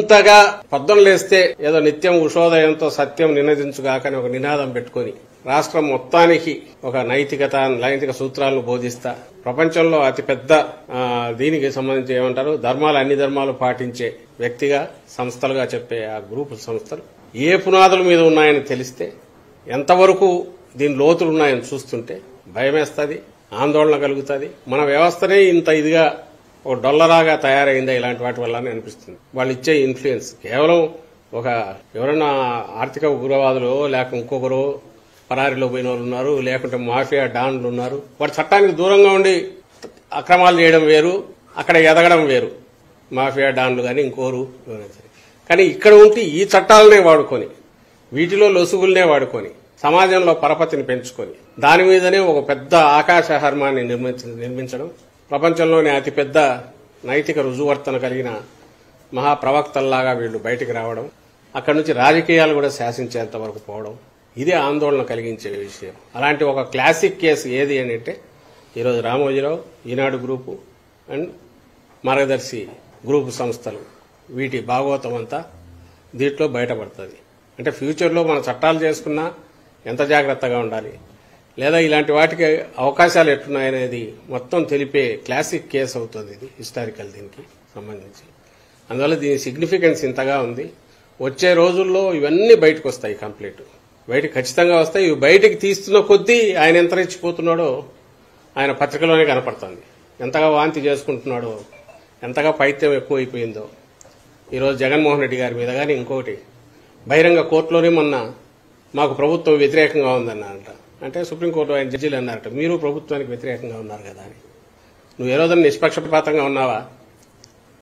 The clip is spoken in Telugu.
ఇంతగా పొద్దునలేస్తే ఏదో నిత్యం ఉషోదయంతో సత్యం నినదించుగాకని ఒక నినాదం పెట్టుకుని రాష్ట్రం మొత్తానికి ఒక నైతిక సూత్రాలను బోధిస్తా ప్రపంచంలో అతిపెద్ద దీనికి సంబంధించి ఏమంటారు అన్ని ధర్మాలు పాటించే వ్యక్తిగా సంస్థలుగా చెప్పే ఆ గ్రూపు సంస్థలు ఏ పునాదుల మీద ఉన్నాయని తెలిస్తే ఎంతవరకు దీని లోతులు ఉన్నాయని చూస్తుంటే భయమేస్తుంది, ఆందోళన కలుగుతుంది. మన వ్యవస్థనే ఇంత ఇదిగా ఒక డొల్లరాగా తయారైందా ఇలాంటి వాటి వల్ల అనిపిస్తుంది. వాళ్ళు ఇచ్చే ఇన్ఫ్లుయెన్స్ కేవలం ఎవరైనా ఆర్థిక ఉగ్రవాదులు లేక ఇంకొకరు పరారీలో పోయిన వాళ్ళు ఉన్నారు, లేకుంటే మాఫియా డాన్లు ఉన్నారు. వాడు చట్టానికి దూరంగా ఉండి అక్రమాలు చేయడం వేరు, అక్కడ ఎదగడం వేరు. మాఫియా డాన్లు కానీ ఇంకోరు కానీ ఇక్కడ ఉంటే ఈ చట్టాలనే వాడుకొని వీటిలో లొసుగుల్నే వాడుకొని సమాజంలో పరపతిని పెంచుకొని దాని మీదనే ఒక పెద్ద ఆకాశ హర్మాన్ని నిర్మించడం, ప్రపంచంలోని అతిపెద్ద నైతిక రుజువర్తన కలిగిన మహాప్రవక్తల్లాగా వీళ్లు బయటికి రావడం, అక్కడి నుంచి రాజకీయాలు కూడా శాసించేంత వరకు పోవడం, ఇదే ఆందోళన కలిగించే విషయం. అలాంటి ఒక క్లాసిక్ కేసు ఏది అని అంటే ఈరోజు రామోజీరావు, ఈనాడు గ్రూపు అండ్ మార్గదర్శి గ్రూపు సంస్థలు వీటి భాగవతం అంతా దీంట్లో బయటపడుతుంది. అంటే ఫ్యూచర్లో మన చట్టాలు చేసుకున్నా ఎంత జాగ్రత్తగా ఉండాలి, లేదా ఇలాంటి వాటికి అవకాశాలు ఎట్లున్నాయనేది మొత్తం తెలిపే క్లాసిక్ కేసు అవుతుంది ఇది, హిస్టారికల్ దీనికి సంబంధించి. అందువల్ల దీని సిగ్నిఫికెన్స్ ఇంతగా ఉంది. వచ్చే రోజుల్లో ఇవన్నీ బయటకు వస్తాయి, కంప్లీట్ బయటకు ఖచ్చితంగా వస్తాయి. ఇవి బయటికి తీస్తున్న కొద్దీ ఆయన ఎంత రెచ్చిపోతున్నాడో ఆయన పత్రికలోనే కనపడుతుంది. ఎంతగా వాంతి చేసుకుంటున్నాడో, ఎంతగా పైత్యం ఎక్కువైపోయిందో. ఈరోజు జగన్మోహన్ రెడ్డి గారి మీద కానీ ఇంకొకటి బహిరంగ కోర్టులోనే మొన్న మాకు ప్రభుత్వం వ్యతిరేకంగా ఉందన్నారట. అంటే సుప్రీంకోర్టు ఆయన జడ్జీలు అన్నారట, మీరు ప్రభుత్వానికి వ్యతిరేకంగా ఉన్నారు కదా అని. నువ్వు ఏ రోజున నిష్పక్షపాతంగా ఉన్నావా?